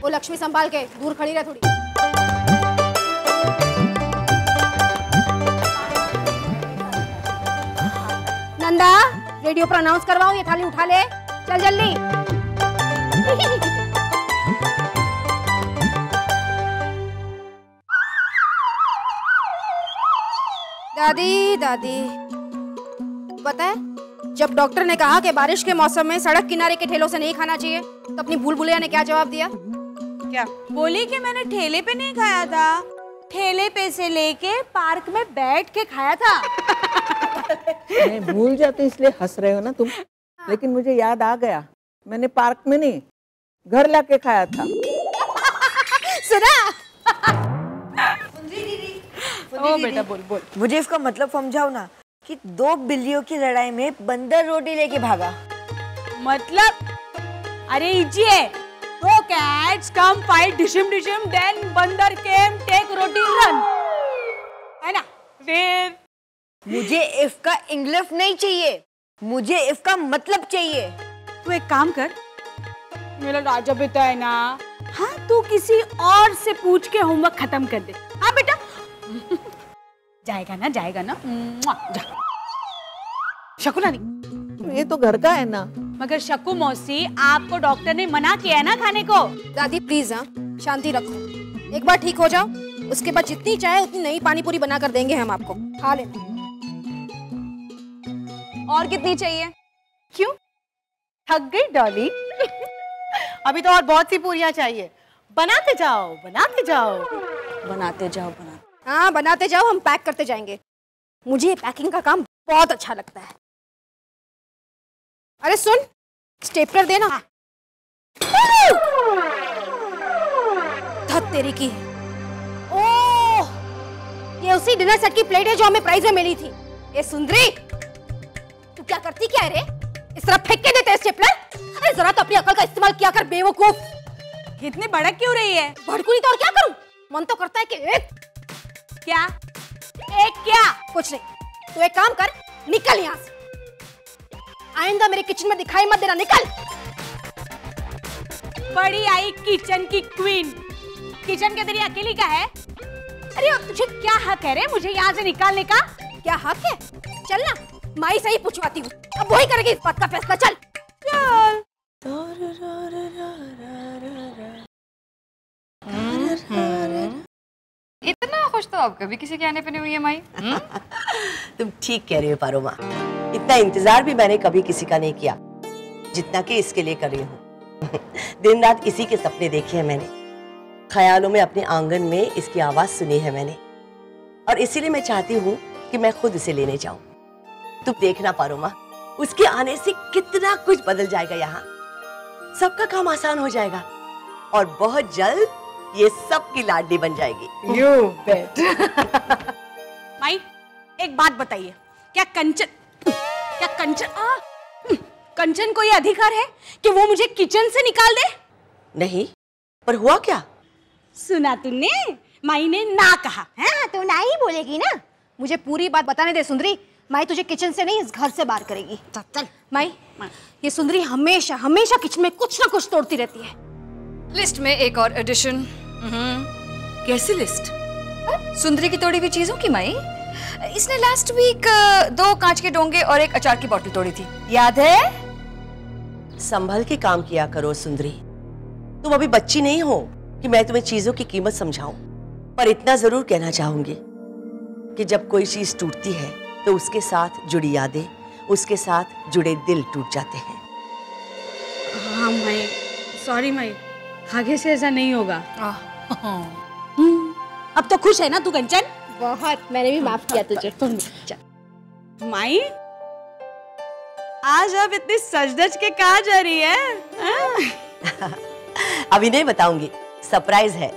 वो लक्ष्मी संभाल के दूर खड़ी रह थोड़ी। नंदा, रेडियो पर अनाउंस करवाओ, ये थाली उठा ले, चल जल्दी। दादी दादी, पता है जब डॉक्टर ने कहा कि बारिश के मौसम में सड़क किनारे के ठेलों से नहीं खाना चाहिए, तो अपनी भूल भुलैया ने क्या जवाब दिया? क्या बोली कि मैंने ठेले पे नहीं खाया था, ठेले पे से लेके पार्क में बैठ के खाया था। मैं भूल जाते इसलिए हंस रहे हो ना तुम, लेकिन मुझे याद आ गया, मैंने पार्क में नहीं घर लाके खाया था। सुना? ओ बेटा बोल बोल। मुझे इसका मतलब समझाओ ना कि 2 बिल्लियों की लड़ाई में बंदर रोटी लेके भागा। मतलब अरे इजी है, 2 cats come fight Dishoom Dishoom, then बंदर came take रोटी run, है ना? फिर मुझे इसका इंग्लिश नहीं चाहिए, मुझे इसका मतलब चाहिए। तू एक काम कर, मेरा राजा बेटा है ना, हाँ तू किसी और से पूछ के होमवर्क खत्म कर दे। हाँ बेटा जाएगा ना, जाएगा ना, जा। शकुना नहीं, ये तो घर का है ना। मगर शकु मौसी, आपको डॉक्टर ने मना किया है ना खाने को। दादी प्लीज, हाँ शांति रखो, एक बार ठीक हो जाओ, उसके बाद जितनी चाहे उतनी नई पानी पूरी बना कर देंगे हम आपको, खा लेना। और कितनी चाहिए? क्यों थक गई डॉली? अभी तो और बहुत सी पूरियां चाहिए, बनाते जाओ बनाते जाओ। बनाते जाओ बनाते। हाँ बनाते जाओ, हम पैक करते जाएंगे। मुझे पैकिंग का काम बहुत अच्छा लगता है। अरे सुन, स्टेपलर देना। धत तेरी की। ओह, ये उसी डिनर सेट की प्लेट है जो हमें प्राइज में मिली थी। ए सुंदरी, तू क्या करती क्या है रे? इस तरह फेंक के देते स्टेपलर? अरे जरा तो अपनी अकल का इस्तेमाल किया कर बेवकूफ। इतनी भड़क क्यों रही है? भड़कू नहीं तो और क्या करूं? मन तो करता है कि एक क्या एक क्या? कुछ नहीं, तू एक काम कर, निकल यहाँ से। आइंदा मेरे किचन में दिखाई मत देना, निकल। बड़ी आई किचन की क्वीन, किचन के तेरी अकेली का है? अरे तुझे क्या हक है रे मुझे यहाँ से निकालने का? क्या हक है? चल ना, माई से ही पूछवाती हूँ, अब वही करेगी इस बात का फैसला। चल चल। इतना खुश तो आप कभी किसी के आने पे नहीं हुई है माई। तुम ठीक कह रही हो पारो माँ, इतना इंतजार भी मैंने कभी किसी का नहीं किया जितना कि इसके लिए कर रही हूँ। दिन रात इसी के सपने देखे हैं मैंने, ख्यालों में अपने आंगन में इसकी आवाज सुनी है मैंने, और इसीलिए मैं चाहती हूँ कि मैं खुद इसे लेने जाऊं। तुम देखना पारो माँ, उसके आने से कितना कुछ बदल जाएगा यहाँ, सबका काम आसान हो जाएगा और बहुत जल्द ये सबकी लाडली बन जाएगी। You bet। माई एक बात बताइए, क्या कंचन को ये अधिकार है कि वो मुझे किचन से निकाल दे? नहीं, पर हुआ क्या? सुना तूने, माई ने ना कहा। हाँ तो ना ही बोलेगी ना। मुझे पूरी बात बताने दे सुंदरी, माई तुझे किचन से नहीं इस घर से बाहर करेगी। चल माई, ये सुंदरी हमेशा हमेशा किचन में कुछ ना कुछ तोड़ती रहती है। लिस्ट में एक और एडिशन। कैसी लिस्ट? सुंदरी की तोड़ी हुई चीजों की माई। इसने लास्ट वीक 2 कांच के डोंगे और एक अचार की बोतल तोड़ी थी, याद है? संभल के काम किया करो सुंदरी, तुम अभी बच्ची नहीं हो कि मैं तुम्हें चीजों की कीमत समझाऊं, पर इतना जरूर कहना चाहूंगी कि जब कोई चीज टूटती है तो उसके साथ जुड़ी यादें, उसके साथ जुड़े दिल टूट जाते हैं। हाँ माई, सॉरी माई, आगे से ऐसा नहीं होगा। अब तो खुश है ना तू कंचन? बहुत, मैंने भी माफ किया तुझे। माई आज आप इतनी सज-धज के कहाँ जा रही है? अभी नहीं बताऊंगी, सरप्राइज है,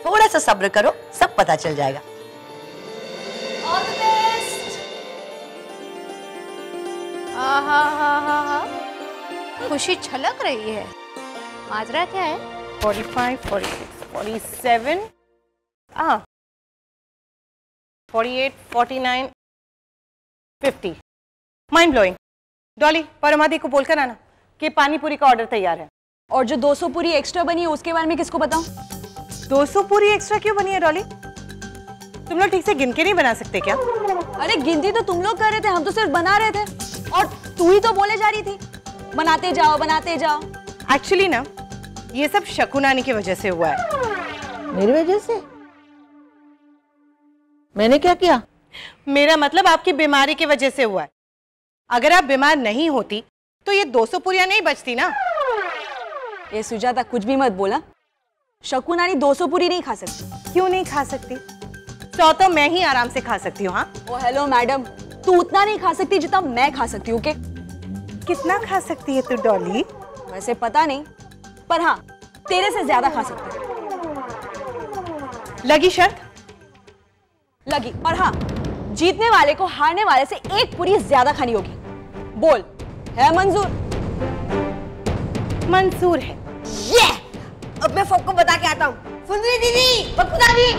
थोड़ा सा सब्र करो, सब पता चल जाएगा। All the best. खुशी छलक रही है। माजरा क्या है? 45, 46, 47, 48, 49, 50। Mind blowing. डॉली, परमादी को बोलकर आना कि पानी पूरी का ऑर्डर तैयार है और जो 200 पूरी एक्स्ट्रा बनी है उसके बारे में किसको बताऊं? 200 पूरी एक्स्ट्रा क्यों बनी है डॉली? तुम लोग ठीक से गिन के नहीं बना सकते क्या? अरे गिनती तो तुम लोग कर रहे थे, हम तो सिर्फ बना रहे थे। और तू ही तो बोले जा रही थी बनाते जाओ बनाते जाओ। एक्चुअली ना ये सब शकुनानी की वजह से हुआ है। मेरी वजह से? मैंने क्या किया? मेरा मतलब आपकी बीमारी की वजह से हुआ है। अगर आप बीमार नहीं होती तो ये 200 पूरियां नहीं बचती ना। ये सुजाता कुछ भी मत बोला। शकुनानी 200 पूरी नहीं खा सकती। क्यों नहीं खा सकती? 100 तो मैं ही आराम से खा सकती हूँ। हाँ ओ हेलो मैडम, तू उतना नहीं खा सकती जितना मैं खा सकती हूँ। ओके? कितना खा सकती है तू डॉली? वैसे पता नहीं, पर हाँ तेरे से ज्यादा खा सकती हूँ। लगी शर्त? लगी। और हाँ, जीतने वाले को हारने वाले से एक पूरी ज्यादा खानी होगी। बोल, है मंजूर? मंजूर है। ये अब मैं सबको बता के आता हूँ। सुंदरी दीदी, बप्पू दादी,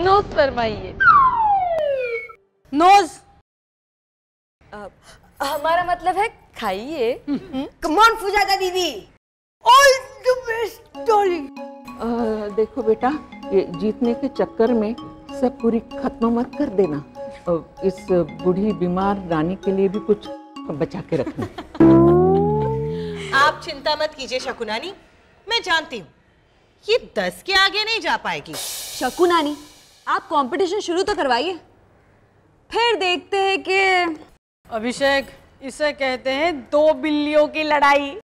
नोज फरमाइए। नोज? हमारा मतलब है खाइए। कम ऑन सुजाता दीदी, ऑल द बेस्ट डॉली। देखो बेटा, ये जीतने के चक्कर में सब पूरी खत्म मत कर देना। इस बूढ़ी बीमार रानी के लिए भी कुछ बचा के रखना। आप चिंता मत कीजिए शकुनानी, मैं जानती हूँ ये 10 के आगे नहीं जा पाएगी। शकुनानी, आप कंपटीशन शुरू तो करवाइए, फिर देखते हैं कि। अभिषेक, इसे कहते हैं 2 बिल्लियों की लड़ाई।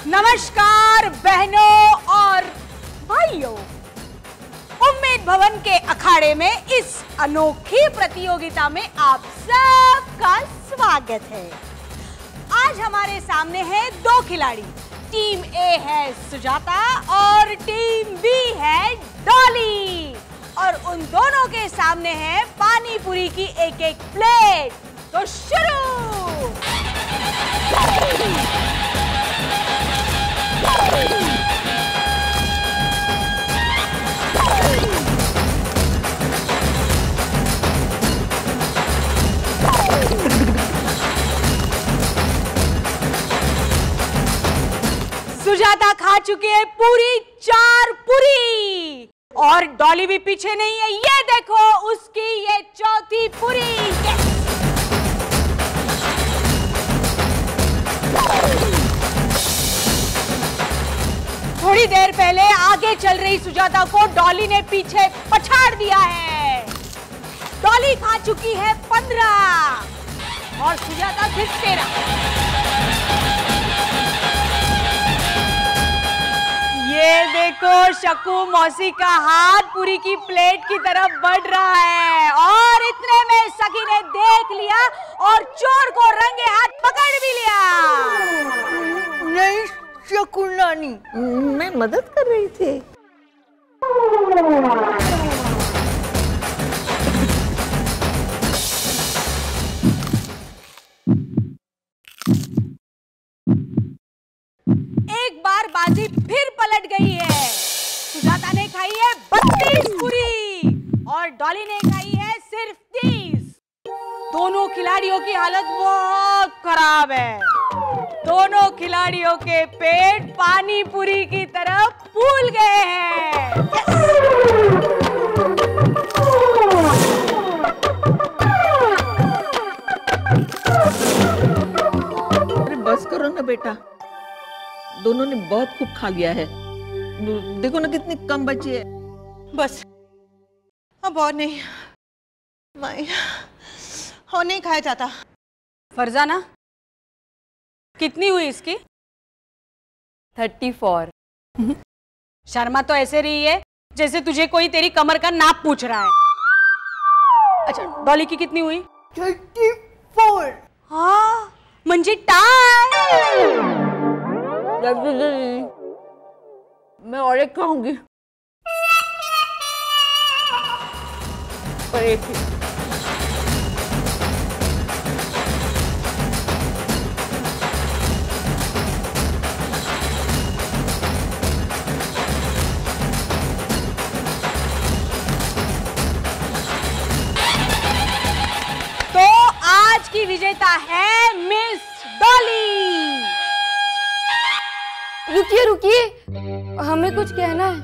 नमस्कार बहनों और भाइयों, उम्मीद भवन के अखाड़े में इस अनोखी प्रतियोगिता में आप सबका स्वागत है। आज हमारे सामने है 2 खिलाड़ी। टीम ए है सुजाता और टीम बी है डॉली, और उन दोनों के सामने है पानी पूरी की एक-एक प्लेट। तो शुरू। सुजाता खा चुकी है पूरी 4 पूरी, और डॉली भी पीछे नहीं है। ये देखो उसकी ये 4थी पूरी। थोड़ी देर पहले आगे चल रही सुजाता को डॉली ने पीछे पछाड़ दिया है। डॉली खा चुकी है 15 और सुजाता सिर्फ 13। ये देखो शकू मौसी का हाथ पूरी की प्लेट की तरफ बढ़ रहा है, और इतने में सखी ने देख लिया और चोर को रंगे हाथ पकड़ भी लिया। नहीं शकुनानी, मैं मदद कर रही थी। एक बार बाजी फिर पलट गई है। सुजाता ने खाई है 32 पूरी और डॉली ने खाई है सिर्फ 30। दोनों खिलाड़ियों की हालत बहुत खराब है। दोनों खिलाड़ियों के पेट पानी पूरी की तरफ फूल गए हैं। अरे बस करो ना बेटा, दोनों ने बहुत खूब खा लिया है। देखो ना कितनी कम बची है। बस अब और नहीं, और नहीं खाया जाता। फरजाना, कितनी हुई इसकी? 34। शर्मा तो ऐसे रही है जैसे तुझे कोई तेरी कमर का नाप पूछ रहा है। अच्छा, डॉली की कितनी हुई? 34। हाँ, म्हणजे टाई। मैं और एक खाऊंगी, पर एक ही। की विजेता है मिस डॉली। रुकिए रुकिए, हमें कुछ कहना है।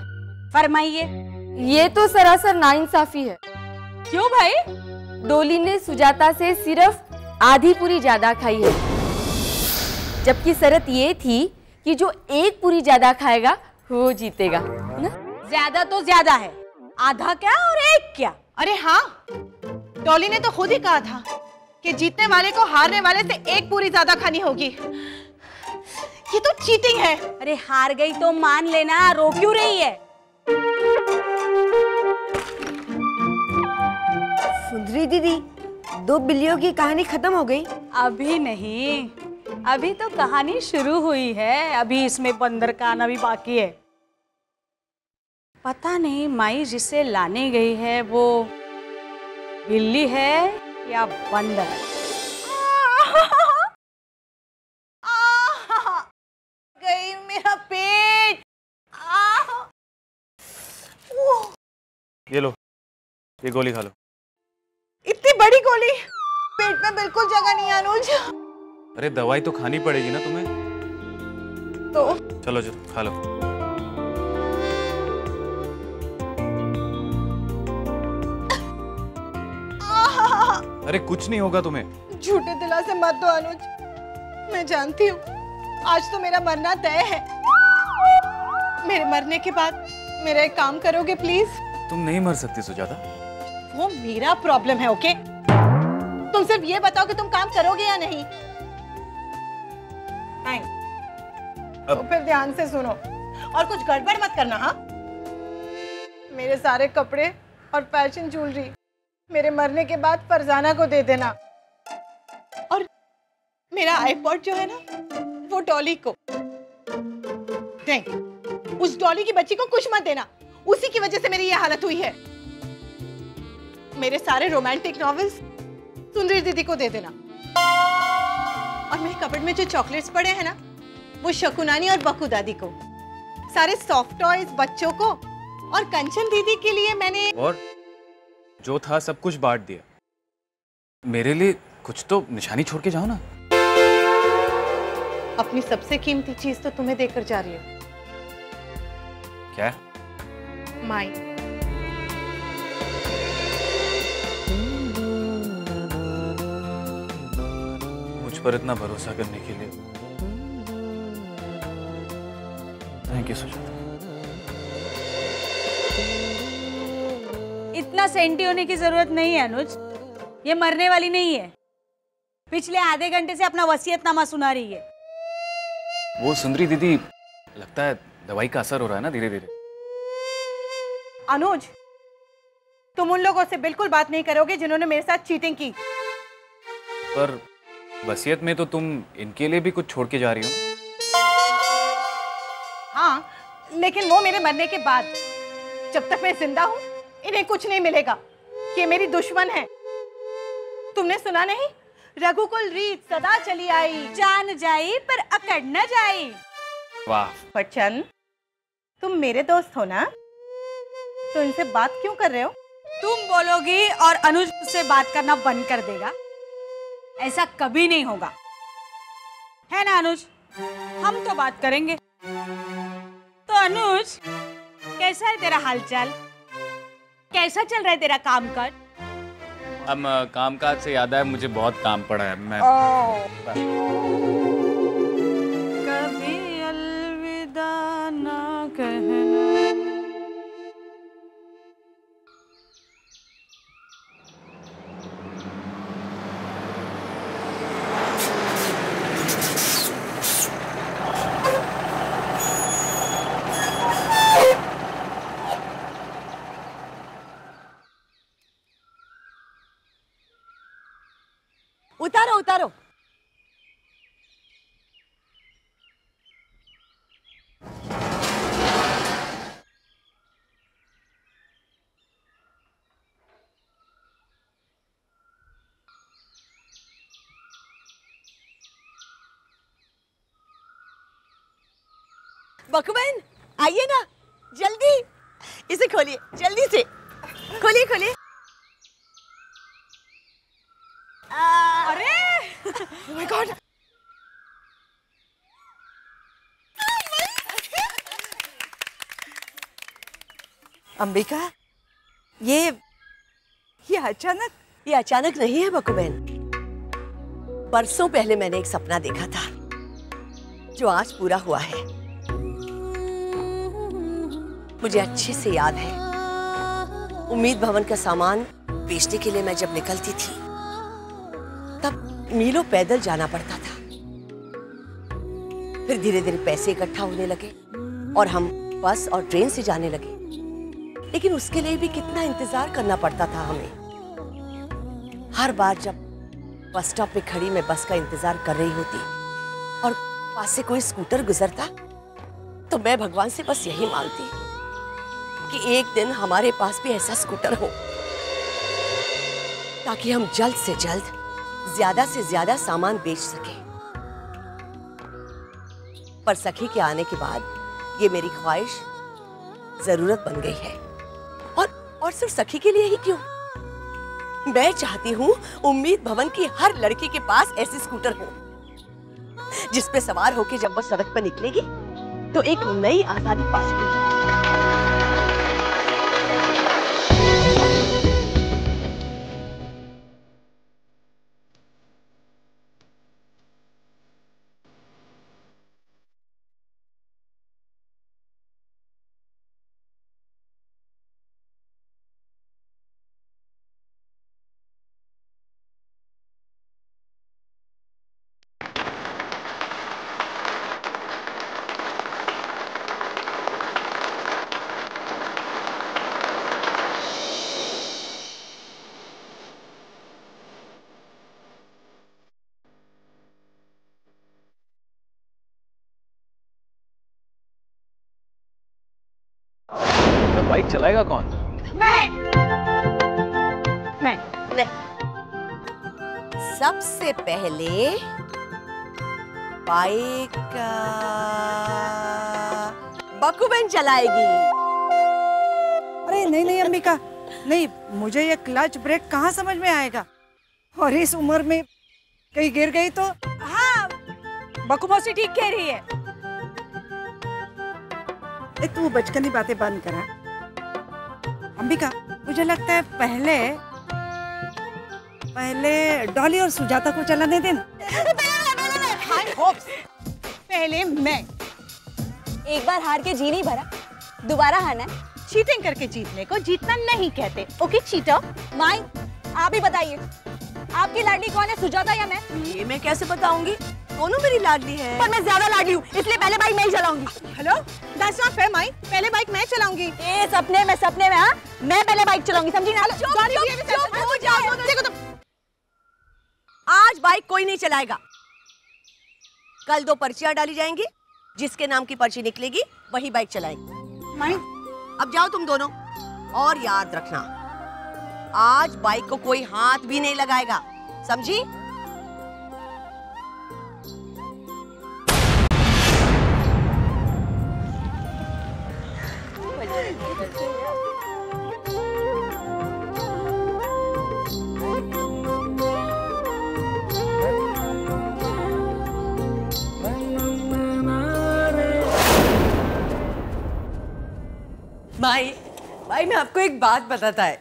फरमाइए। ये तो सरासर नाइंसाफी है। क्यों भाई? डोली ने सुजाता से सिर्फ आधी पूरी ज्यादा खाई है, जबकि शर्त ये थी कि जो एक पूरी ज्यादा खाएगा वो जीतेगा, है ना? ज्यादा तो ज्यादा है, आधा क्या और एक क्या? अरे हाँ, डॉली ने तो खुद ही कहा था कि जीतने वाले को हारने वाले से एक पूरी ज्यादा खानी होगी। ये तो चीटिंग है। अरे हार गई तो मान लेना, रो क्यों रही है? सुंदरी दीदी, दो बिल्लियों की कहानी खत्म हो गई? अभी नहीं, अभी तो कहानी शुरू हुई है। अभी इसमें बंदर का आना भी बाकी है। पता नहीं माई जिसे लाने गई है वो बिल्ली है या बंदर। गई मेरा पेट। ये लो, ये गोली खा लो। इतनी बड़ी गोली, पेट में बिल्कुल जगह नहीं है अनुज। अरे दवाई तो खानी पड़ेगी ना तुम्हें। तो चलो चलो खा लो। अरे कुछ नहीं होगा तुम्हें। झूठे दिलासे मत दो अनुज, मैं जानती हूँ आज तो मेरा मरना तय है। मेरे मरने के बाद मेरा एक काम करोगे प्लीज? तुम नहीं मर सकती सुजाता। वो मेरा प्रॉब्लम है, ओके? तुम सिर्फ ये बताओ कि तुम काम करोगे या नहीं। तो फिर ध्यान से सुनो और कुछ गड़बड़ मत करना। हाँ, मेरे सारे कपड़े और फैशन ज्वेलरी मेरे मरने के बाद फरजाना को दे देना, और मेरा आईपॉड जो है ना वो डॉली को। नहीं, उस डॉली की बच्ची को कुछ मत देना, उसी की वजह से मेरी ये हालत हुई है। मेरे सारे रोमांटिक नॉवेल्स सुंदरी दीदी को दे देना, और मेरे कपड़ में जो चॉकलेट्स पड़े हैं ना वो शकुनानी और बकू दादी को, सारे सॉफ्ट टॉयज बच्चों को, और कंचन दीदी के लिए मैंने और जो था सब कुछ बांट दिया। मेरे लिए कुछ तो निशानी छोड़ के जाओ ना। अपनी सबसे कीमती चीज तो तुम्हें देकर जा रही हूँ। क्या? माई। मुझ पर इतना भरोसा करने के लिए थैंक यू सुजाता। इतना सेंटी होने की जरूरत नहीं है अनुज, ये मरने वाली नहीं है। पिछले आधे घंटे से अपना वसीयतनामा सुना रही है। वो सुंदरी दीदी, लगता है दवाई का असर हो रहा है ना धीरे धीरे। अनुज, तुम उन लोगों से बिल्कुल बात नहीं करोगे जिन्होंने मेरे साथ चीटिंग की। पर वसीयत में तो तुम इनके लिए भी कुछ छोड़ के जा रही हो ना? हाँ, लेकिन वो मेरे मरने के बाद। जब तक मैं जिंदा हूँ इन्हें कुछ नहीं मिलेगा। ये मेरी दुश्मन है। तुमने सुना नहीं, रघुकुल रीत सदा चली आई, जान जाई पर अकड़ न जाई। वाह। बच्चन, तुम मेरे दोस्त हो ना, तो इनसे बात क्यों कर रहे हो? तुम बोलोगी और अनुज से बात करना बंद कर देगा? ऐसा कभी नहीं होगा, है ना अनुज? हम तो बात करेंगे। तो अनुज, कैसा है तेरा हालचाल? कैसा चल रहा है तेरा कामकाज? अब कामकाज से याद आया, मुझे बहुत काम पड़ा है। मैं कभी अलविदा ना कहना। उतारो उतारो। बकू बहन, आइए ना जल्दी, इसे खोलिए जल्दी से, खोलिए खोलिए। अरे Oh my God! अंबिका, ये अचानक नहीं है बकू बहन। बरसों पहले मैंने एक सपना देखा था जो आज पूरा हुआ है। मुझे अच्छे से याद है, उम्मीद भवन का सामान बेचने के लिए मैं जब निकलती थी तब मीलों पैदल जाना पड़ता था। फिर धीरे धीरे पैसे इकट्ठा होने लगे और हम बस और ट्रेन से जाने लगे, लेकिन उसके लिए भी कितना इंतजार करना पड़ता था हमें। हर बार जब बस स्टॉप पे खड़ी मैं बस का इंतजार कर रही होती और पास से कोई स्कूटर गुजरता तो मैं भगवान से बस यही मांगती कि एक दिन हमारे पास भी ऐसा स्कूटर हो ताकि हम जल्द से जल्द ज्यादा से ज्यादा सामान बेच सके। पर सखी के आने के बाद ये मेरी ख्वाहिश जरूरत बन गई है। और सिर्फ सखी के लिए ही क्यों, मैं चाहती हूँ उम्मीद भवन की हर लड़की के पास ऐसी स्कूटर हो जिस पे सवार होके जब वो सड़क पर निकलेगी तो एक नई आजादी पा सकेगी। बाइक चलाएगा कौन? मैं। सबसे पहले बाइक बकू बहन चलाएगी। अरे नहीं नहीं अंबिका, नहीं, मुझे ये क्लच ब्रेक कहाँ समझ में आएगा, और इस उम्र में कहीं गिर गई तो। हाँ, बकू मौसी ठीक कह रही है। तू बचकानी बातें बंद करा। अंबिका, मुझे लगता है पहले डॉली और सुजाता को चलाने देना। पहले मैं। एक बार हार के जी नहीं भरा, दोबारा हारना है। चीटिंग करके जीतने को जीतना नहीं कहते। Okay cheater. माई, आप ही बताइए, आपकी लाडली कौन है, सुजाता या मैं? ये मैं कैसे बताऊंगी, दोनों मेरी लाडली है। पर मैं ज्यादा लाडली हूँ, इसलिए पहले बाइक मैं ही चलाऊंगी। हेलो, दैट्स नॉट फेयर माई। पहले बाइक मैं चलाऊंगी। ये सपने में हाँ, मैं पहले बाइक चलाऊंगी, समझी ना? देखो तो, आज बाइक कोई नहीं चलाएगा। कल 2 पर्चियां डाली जाएंगी, जिसके नाम की पर्ची निकलेगी वही बाइक चलाएंगे। माई, अब जाओ तुम दोनों, और याद रखना आज बाइक को कोई हाथ भी नहीं लगाएगा, समझी? भाई मैं आपको एक बात बताता है,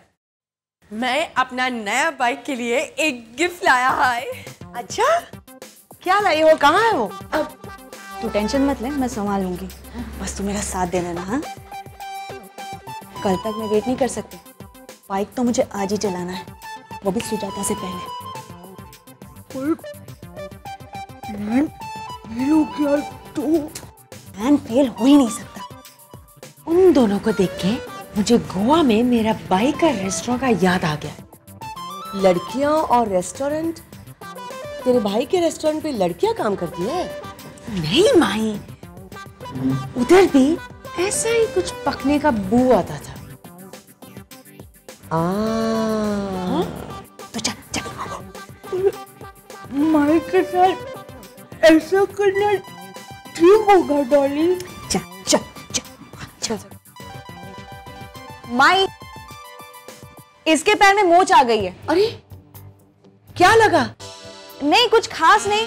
मैं अपना नया बाइक के लिए एक गिफ्ट लाया है। अच्छा, क्या लाई हो, कहाँ है वो? अब तू टेंशन मत ले, मैं संभाल लूंगी, बस तू मेरा साथ देना ना। हाँ, कल तक मैं वेट नहीं कर सकती, बाइक तो मुझे आज ही चलाना है, वो भी सुजाता से पहले। प्लान फेल हो ही नहीं सकता। उन दोनों को देख के मुझे गोवा में मेरा बाइक का रेस्टोरेंट का याद आ गया। लड़कियां और रेस्टोरेंट, तेरे भाई के रेस्टोरेंट पे लड़कियां काम करती है? नहीं माही, उधर भी ऐसा ही कुछ पकने का बू आता था। तो चल माई के साथ ऐसा करना ठीक होगा डॉली? चल। माई, इसके पैर में मोच आ गई है। अरे क्या लगा? नहीं कुछ खास नहीं,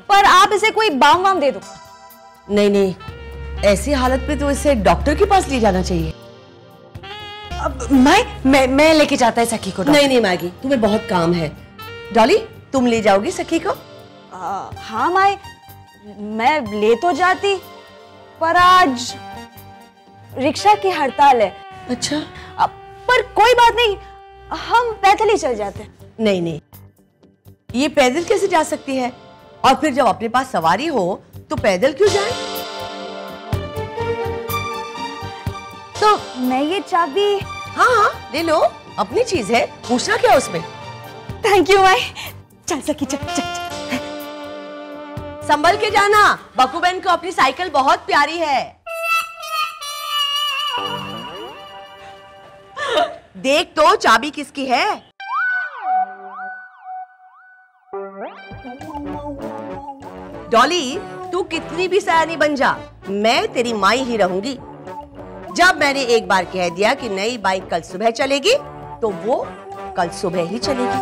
पर आप इसे कोई बाम वाम दे दो। नहीं नहीं, ऐसी हालत पे तो इसे डॉक्टर के पास ले जाना चाहिए। अब मैं लेके जाता है सखी को। नहीं नहीं मैगी, तुम्हें बहुत काम है। डॉली तुम ले जाओगी सखी को? हाँ माई, मैं ले तो जाती, पर आज रिक्शा की हड़ताल है। अच्छा। पर कोई बात नहीं, हम पैदल ही चल जाते हैं। नहीं नहीं, ये पैदल कैसे जा सकती है? और फिर जब अपने पास सवारी हो तो पैदल क्यों जाए? तो मैं ये चाबी। हाँ हाँ ले लो, अपनी चीज है, पूछना क्या उसमें। थैंक यू माई। चल सखी चल चल चल। संभल के जाना, बकू बहन को अपनी साइकिल बहुत प्यारी है। देख तो चाबी किसकी है। डॉली तू कितनी भी सयानी बन जा, मैं तेरी माई ही रहूंगी। जब मैंने एक बार कह दिया कि नई बाइक कल सुबह चलेगी तो वो कल सुबह ही चलेगी।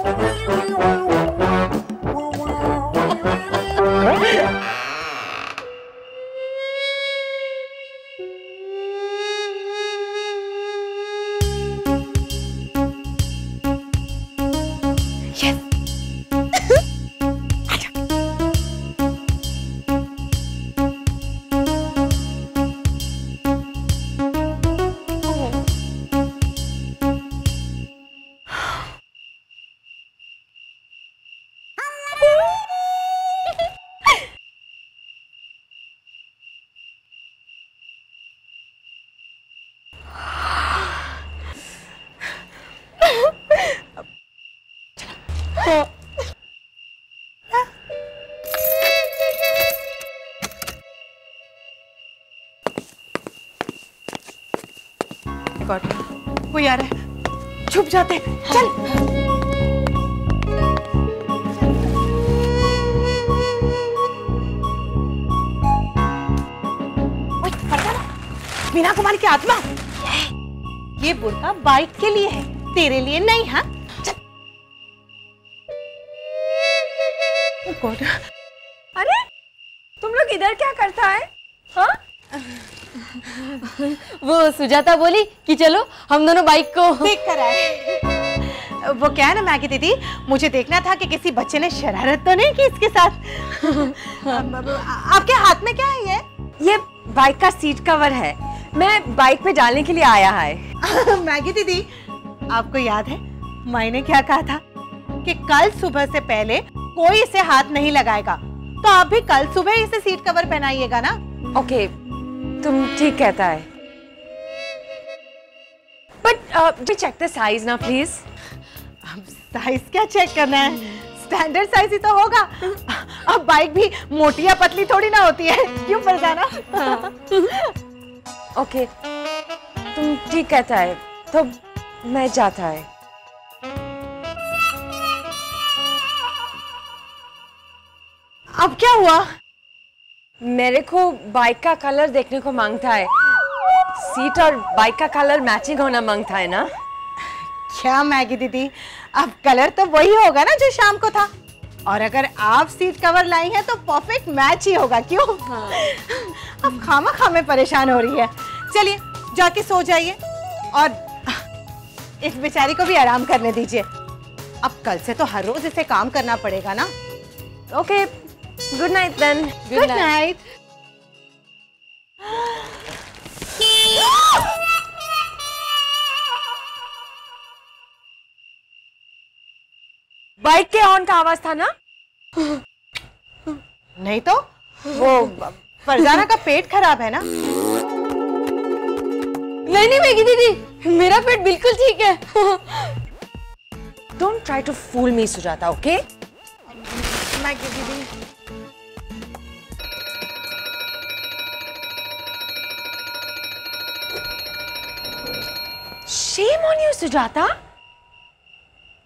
कोई आ रहा है, छुप जाते हैं। चल। मीना कुमारी की आत्मा, ये बुर्का बाइक के लिए है, तेरे लिए नहीं। हाँ चल। गॉड, अरे तुम लोग इधर क्या करता है? हाँ? वो सुजाता बोली कि चलो हम दोनों बाइक को देख कर आए। वो क्या है ना मैगी दीदी, मुझे देखना था कि किसी बच्चे ने शरारत तो नहीं की इसके साथ। आपके हाथ में क्या है ये बाइक का सीट कवर है, मैं बाइक पे डालने के लिए आया है। मैगी दीदी, आपको याद है मैंने क्या कहा था कि कल सुबह से पहले कोई इसे हाथ नहीं लगाएगा, तो आप भी कल सुबह इसे सीट कवर पहनाइएगा ना। ओके, तुम ठीक कहता है, बट चेक द साइज ना प्लीज। साइज क्या चेक करना है, स्टैंडर्ड साइज ही तो होगा। अब बाइक भी मोटी या पतली थोड़ी ना होती है, क्यों फरजाना? ओके, तुम ठीक कहता है, तो मैं जाता है। अब क्या हुआ? मेरे को बाइक का कलर देखने को मांगता है, सीट और बाइक का कलर मैचिंग होना मांगता है ना। क्या मैगी दीदी, अब कलर तो वही होगा ना जो शाम को था, और अगर आप सीट कवर लाई हैं तो परफेक्ट मैच ही होगा, क्यों? हाँ। अब खामा खामे परेशान हो रही है। चलिए जाके सो जाइए और इस बेचारी को भी आराम करने दीजिए। अब कल से तो हर रोज इसे काम करना पड़ेगा ना। Okay, good night then. Good night. Bike के हॉर्न का आवाज था ना? नहीं तो वो फरजाना का पेट खराब है ना। नहीं मैगी दीदी, मेरा पेट बिल्कुल ठीक है। Don't try to fool me Sujata, okay? Maggie दीदी, Shame on you, सुजाता।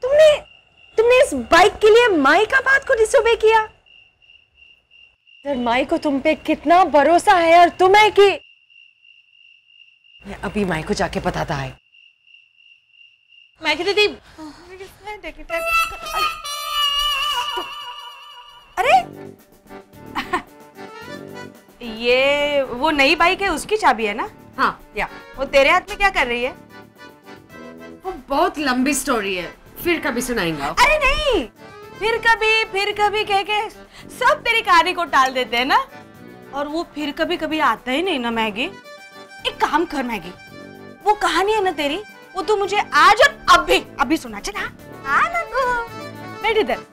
तुमने इस बाइक के लिए माई का बात को डिसोबे किया। माई को तुम पे कितना भरोसा है और तुम्हें कि मैं अभी माई को जाके बताता है। मैगी दीदी, वो नई बाइक है, उसकी चाबी है ना? हाँ या वो तेरे हाथ में क्या कर रही है? वो बहुत लंबी स्टोरी है, फिर कभी सुनाएंगे। अरे नहीं, फिर कभी कह के सब तेरी कहानी को टाल देते हैं ना। और वो फिर कभी आता ही नहीं ना मैगी। एक काम कर मैगी, वो कहानी है ना तेरी, वो तू मुझे आज और अभी सुना। चल हाँ ना तू बैठ इधर।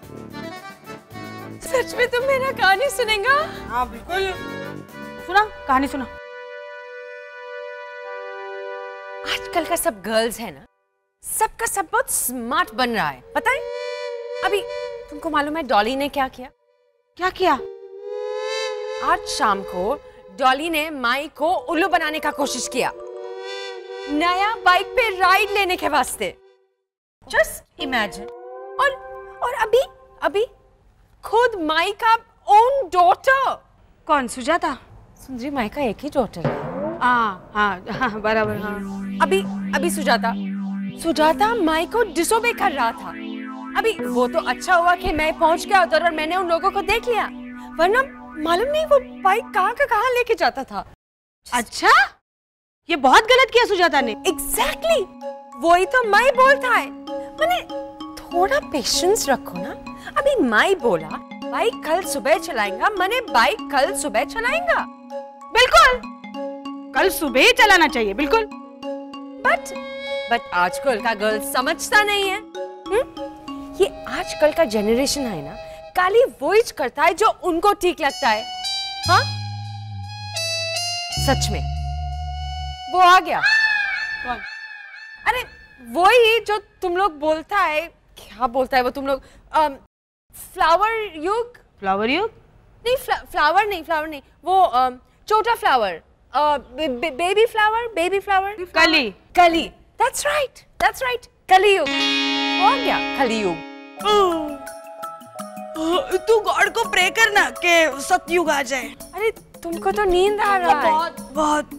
सच में तुम मेरा कहानी सुनेगा? हाँ बिल्कुल, सुना कहानी सुना। आजकल का सब गर्ल्स है ना, सबका सब बहुत स्मार्ट बन रहा है, पता है? अभी तुमको मालूम है डॉली ने क्या किया? क्या किया? आज शाम को डॉली ने माई को उल्लू बनाने का कोशिश किया, नया बाइक पे राइड लेने के वास्ते। Just imagine. और अभी खुद माई का ओन डॉटर। कौन? सुजाता? सुंदरी माई का एक ही डॉटर है। हाँ बराबर। हाँ अभी सुजाता माई को डिसोबे कर रहा था। अभी वो तो अच्छा हुआ कि मैं पहुंच गया उधर और मैंने उन लोगों को देख लिया, वरना मालूम नहीं वो बाइक कहाँ लेके जाता था। अच्छा, ये बहुत गलत किया सुजाता ने। एग्जैक्टली, वही तो माई बोलता है। मैंने थोड़ा पेशेंस रखो ना। अभी माई बोला बाइक कल सुबह चलाएगा, मैंने बाइक कल सुबह चलाएगा। बिल्कुल, कल सुबह ही चलाना चाहिए, बिल्कुल। बट आजकल का गर्ल समझता नहीं है। ये आजकल का जनरेशन है ना, खाली वो ही करता है जो उनको ठीक लगता है। हाँ सच में वो आ गया। कौन? अरे वही जो तुम लोग बोलता है, क्या बोलता है वो तुम लोग? फ्लावर युग नहीं, फ्लावर नहीं, वो छोटा फ्लावर, बेबी फ्लावर, कली। That's right, कलियुग। वो आ गया कलियुग। तू गॉड को प्रे करना कि सतयुग आ जाए। अरे तुमको तो नींद आ रहा है। बहुत।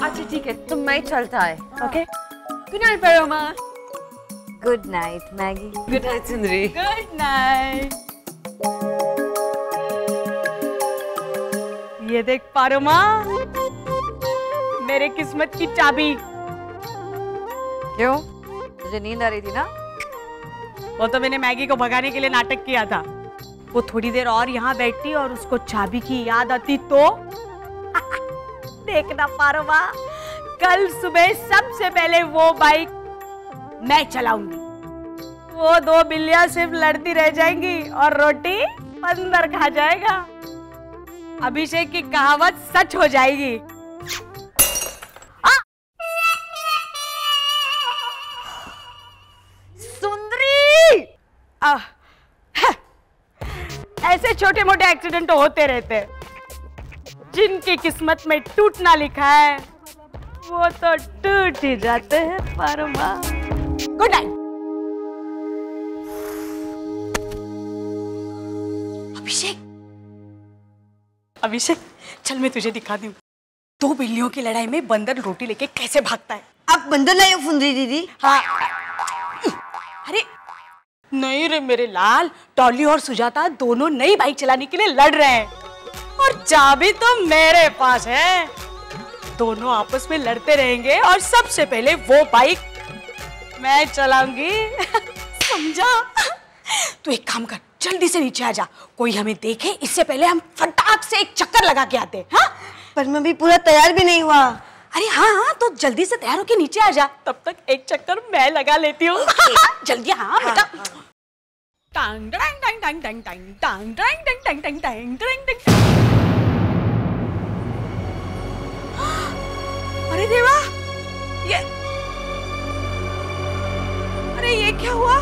अच्छा ठीक है, तुम मैं चलता है। Okay, good night Paroma. Good night Maggie. Good night सुंदरी। Good night. ये देख पारोमा, मेरे किस्मत की चाबी। क्यों? मुझे नींद आ रही थी ना। वो तो मैंने मैगी को भगाने के लिए नाटक किया था। वो थोड़ी देर और यहाँ बैठती और उसको चाबी की याद आती तो देखना पारोमा, कल सुबह सबसे पहले वो बाइक मैं चलाऊंगी। वो दो बिल्लियां सिर्फ लड़ती रह जाएंगी और रोटी बंदर खा जाएगा। अभिषेक की कहावत सच हो जाएगी। ऐसे छोटे मोटे एक्सीडेंट तो होते रहते हैं। जिनकी किस्मत में टूटना लिखा है वो तो टूट ही जाते हैं पारोमा। Good night. अभिषेक चल मैं तुझे दिखा दूं, दो बिल्लियों की लड़ाई में बंदर रोटी लेके कैसे भागता है। आप बंदर नहीं हो सुंदरी दीदी? हाँ। अरे नहीं रे मेरे लाल, डॉली और सुजाता दोनों नई बाइक चलाने के लिए लड़ रहे हैं और चाबी तो मेरे पास है। दोनों आपस में लड़ते रहेंगे और सबसे पहले वो बाइक मैं चलाऊंगी। समझा? तू एक काम कर, जल्दी से नीचे आ जा, कोई हमें देखे इससे पहले हम फटाक से एक चक्कर लगा के आते हैं। हाँ? पर मैं भी पूरा तैयार भी नहीं हुआ। अरे हाँ, तो जल्दी से तैयार होके नीचे आ जा, तब तक एक चक्कर मैं लगा लेती हूँ। जल्दी। हाँ बेटा। टांग टांग टांग टांग टांग टांग टांग टांग टांग टांग टांग टांग टांग। अरे देवा, ये क्या हुआ?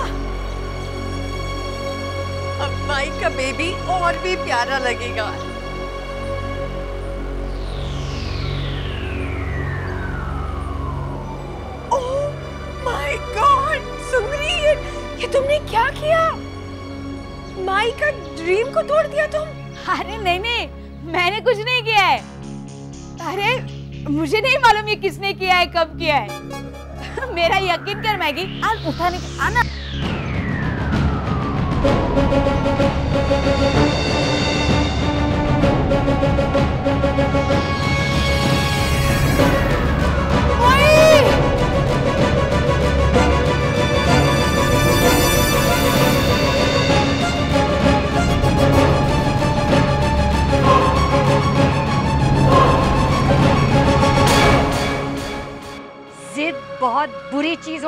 अब माई का बेबी और भी प्यारा लगेगा। ओह माय गॉड सुंदरी, ये तुमने क्या किया? माई का ड्रीम को तोड़ दिया तुम। अरे नहीं, मैंने कुछ नहीं किया है। अरे मुझे नहीं मालूम ये किसने किया है, कब किया है। मेरा यकीन कर मैगी, आज उठाने आना।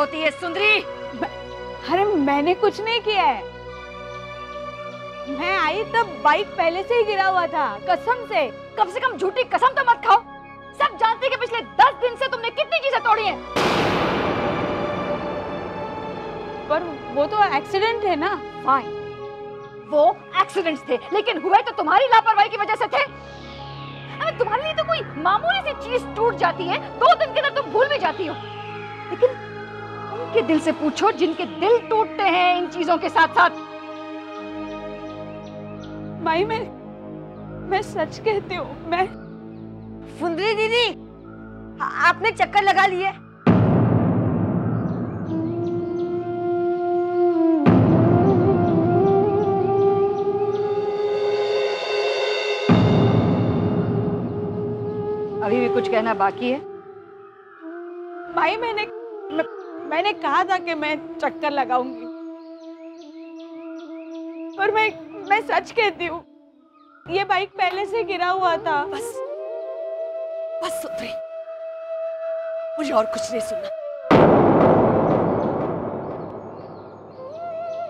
होती है सुंदरी? अरे मैंने कुछ नहीं किया है। मैं आई तब बाइक पहले से ही गिरा हुआ था, कसम से। कम झूठी कसम तो मत खाओ। सब जानते हैं कि पिछले 10 दिन से तुमने कितनी चीजें तोड़ी हैं। पर वो तो एक्सीडेंट है ना। फाइन, वो एक्सीडेंट्स थे, लेकिन हुए तो तुम्हारी लापरवाही की वजह से थे। अरे तुम्हारे लिए तो कोई मामूली सी चीज टूट जाती है, 2 दिन के अंदर तुम भूल भी जाती हो। लेकिन उनके दिल से पूछो जिनके दिल टूटते हैं इन चीजों के साथ साथ। माई मैं सच कहती हूँ। मैं सुंदरी दीदी, आपने चक्कर लगा लिए। अभी भी कुछ कहना बाकी है? भाई मैंने कहा था कि मैं चक्कर लगाऊंगी, पर मैं सच कहती हूँ, ये बाइक पहले से गिरा हुआ था। बस सुंदरी, मुझे और कुछ नहीं सुनना।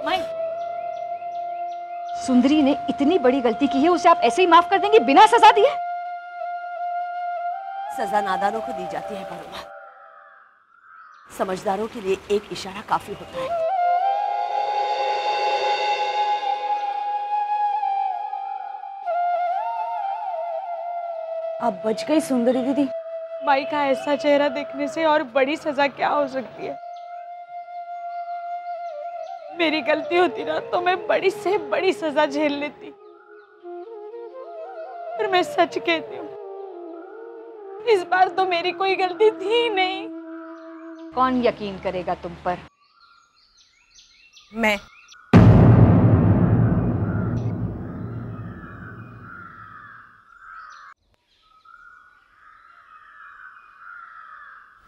माई, सुंदरी ने इतनी बड़ी गलती की है, उसे आप ऐसे ही माफ कर देंगे बिना सजा दिए? सजा नादानों को दी जाती है परमा। समझदारों के लिए एक इशारा काफी होता है। अब बच गई सुंदरी दीदी। माई का ऐसा चेहरा देखने से और बड़ी सजा क्या हो सकती है। मेरी गलती होती ना तो मैं बड़ी से बड़ी सजा झेल लेती, पर मैं सच कहती हूँ, इस बार तो मेरी कोई गलती थी ही नहीं। कौन यकीन करेगा तुम पर? मैं।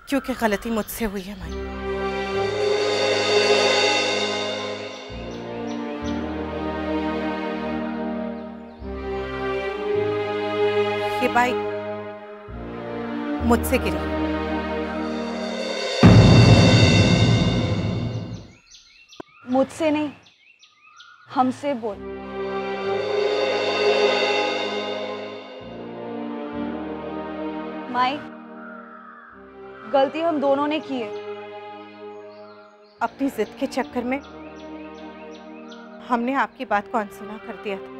क्योंकि गलती मुझसे हुई है माई। ये बाइक मुझसे गिरी। मुझसे नहीं, हमसे बोल। माई, गलती हम दोनों ने की है। अपनी जिद के चक्कर में हमने आपकी बात को अनसुना कर दिया था।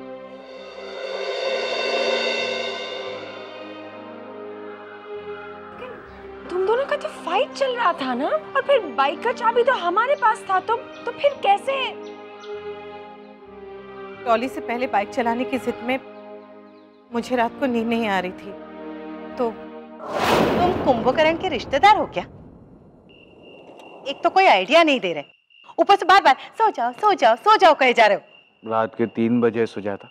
तुम दोनों का तो फाइट चल रहा था ना, और फिर बाइक का चाबी तो हमारे पास था, तो फिर कैसे? डॉली से पहले बाइक चलाने की जिद में मुझे रात को नींद नहीं आ रही थी, तो तुम कुंभकर्ण के रिश्तेदार हो क्या? एक तो कोई आइडिया नहीं दे रहे, ऊपर से बार बार सो जाओ सो जाओ सो जाओ कहे जा रहे हो। रात के 3 बजे सो जाता।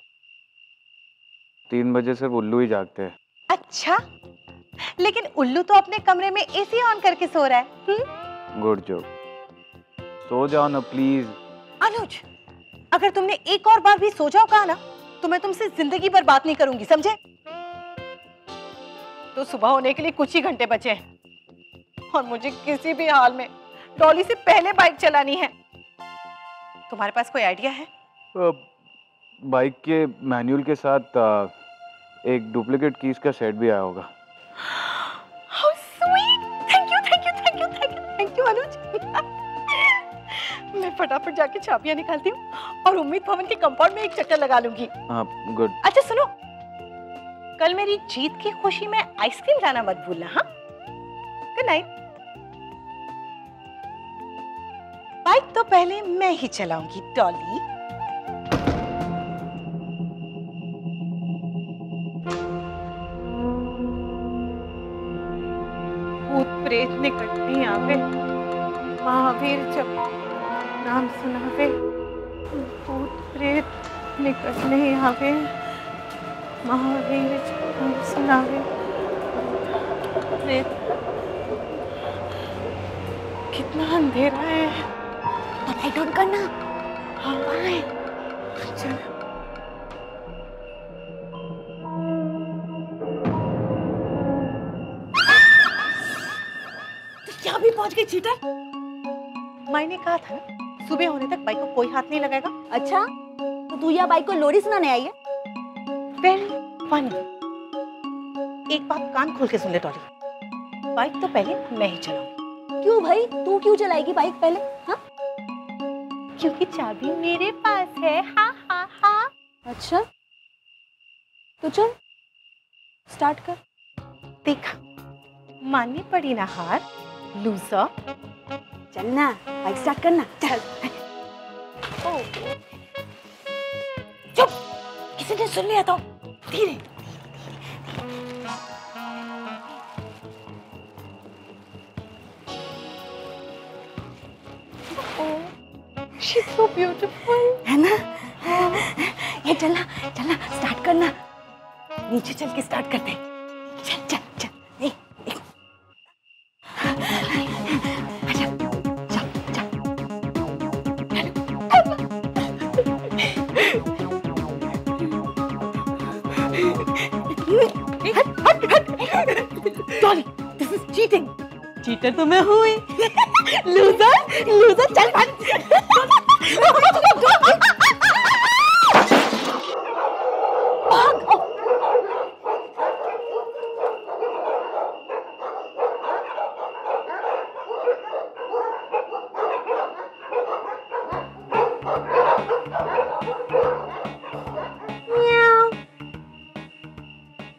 3 बजे सिर्फ उल्लू ही जागते हैं। अच्छा, लेकिन उल्लू तो अपने कमरे में एसी ऑन करके सो रहा है। Good joke. सो जाओ ना प्लीज। अनुज, अगर तुमने एक और बार भी सो जाओ कहा ना, तो मैं तुमसे जिंदगी भर बात नहीं करूंगी, समझे? तो सुबह होने के लिए कुछ ही घंटे बचे हैं, और मुझे किसी भी हाल में डॉली से पहले बाइक चलानी है। तुम्हारे पास कोई आइडिया है? बाइक के मैनुअल के साथ एक डुप्लीकेट कीज का सेट भी आया होगा। How sweet! Thank you, thank you, thank you, thank you, thank you, अनुज। मैं फटाफट जाके चाबियां निकालती हूँ और उम्मीद भवन के कंपाउंड में एक चक्कर लगा लूंगी। हाँ, गुड। अच्छा सुनो, कल मेरी जीत की खुशी में आइसक्रीम लाना मत भूलना। हाँ, गुड नाइट। बाइक तो पहले मैं ही चलाऊंगी डॉली। भूत प्रेत निकट नहीं आवे, महावीर जब नाम सुनावे। भूत प्रेत निकट नहीं आवे, महावीर जब नाम सुनावे। प्रेत, कितना अंधेरा है। लाइट ऑन करना। हाँ, चल। तो क्या भी पहुंच गई चीटर? मैंने कहा था ना, सुबह होने तक बाइक को कोई हाथ नहीं लगाएगा। अच्छा, तो तू या बाइक को लोरी सुनाने आई है? Very funny. एक बात कान खोल के सुन ले टॉली, बाइक तो पहले मैं ही चलाऊंगी। क्यों भाई, तू क्यों चलाएगी बाइक पहले? हाँ, क्योंकि चाबी मेरे पास है। हाँ हाँ हाँ। अच्छा तो चल स्टार्ट कर। देखा, माननी पड़ी ना हार, लूजर। चल ना, बाइक स्टार्ट करना। चल। चुप, किसी ने सुन लिया तो। धीरे। She's so beautiful. है ना? ये चलना चलना, स्टार्ट करना। नीचे चल के स्टार्ट करते हैं। चल चल चल। ए, ए। अच्छा, चल चल। Dolly, this is cheating. Cheater तो मैं हूँ ही। लूजर, लूजर, चल भाग।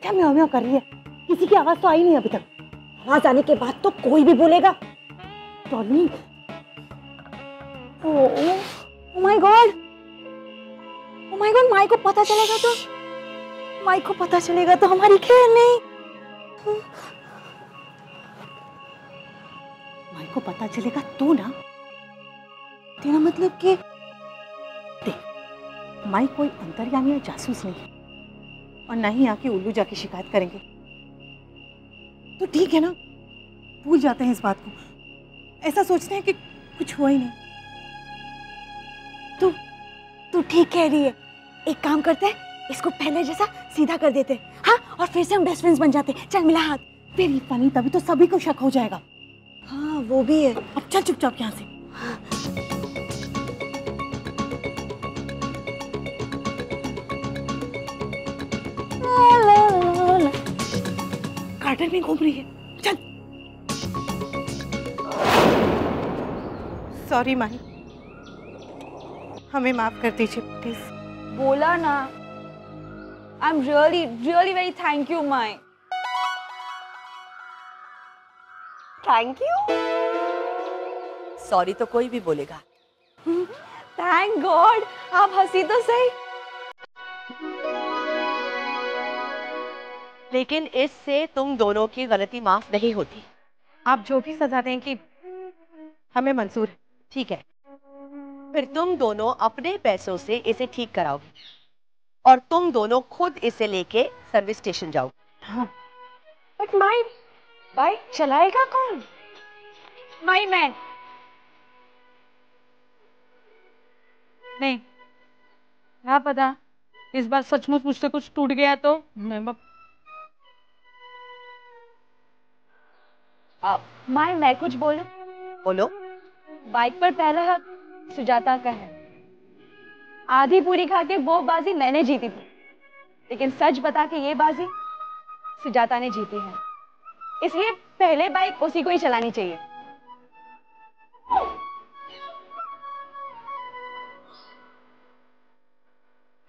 क्या म्याऊं म्याऊं कर रही है? किसी की आवाज तो आई नहीं अभी तक। आवाज आने के बाद तो कोई भी बोलेगा। Tony, oh my god, oh my god, माई को पता चलेगा तो, माई को पता चलेगा तो हमारी खैर नहीं। माई को पता चलेगा तो ना, तेरा मतलब कि देख, माई कोई अंतर्यामी या जासूस नहीं है, और ना ही आके उल्लू जाके शिकायत करेंगे। तो ठीक है ना, भूल जाते हैं इस बात को, ऐसा सोचते हैं कि कुछ हुआ ही नहीं। तू ठीक कह रही है। एक काम करते हैं, इसको पहले जैसा सीधा कर देते हैं, हाँ, और फिर से हम बेस्ट फ्रेंड्स बन जाते हैं। चल मिला हाथ। वेरी फनी, तभी तो सभी को शक हो जाएगा। हाँ वो भी है। अब चल चुपचाप यहाँ से। गार्डन में घूम रही है। चल। सॉरी माही, हमें माफ कर दीजिए प्लीज। बोला ना, I am really really very thank you my. Thank you. Sorry तो कोई भी बोलेगा। थैंक गॉड, आप हंसी तो सही। लेकिन इससे तुम दोनों की गलती माफ नहीं होती। आप जो भी सजा दें कि हमें मंजूर है। ठीक है, फिर तुम दोनों अपने पैसों से इसे ठीक कराओगे और तुम दोनों खुद इसे लेके सर्विस स्टेशन जाओगे। हाँ। बट माई बाइक चलाएगा कौन? My man. नहीं, क्या पता इस बार सचमुच मुझसे कुछ टूट गया तो मैं कुछ बोलूं? बोलो। बाइक पर पहला हक सुजाता का है। आधी पूरी खा के वो बाजी मैंने जीती थी, लेकिन सच बता के ये बाजी सुजाता ने जीती है, इसलिए पहले बाइक उसी को ही चलानी चाहिए।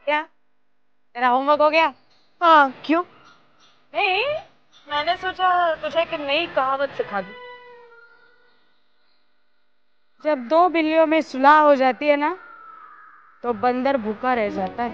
क्या तेरा होमवर्क हो गया? हाँ, क्यों? नहीं, मैंने सोचा तुझे एक नई कहावत सिखा दूं। जब दो बिल्लियों में सुलह हो जाती है ना, तो बंदर भूखा रह जाता है।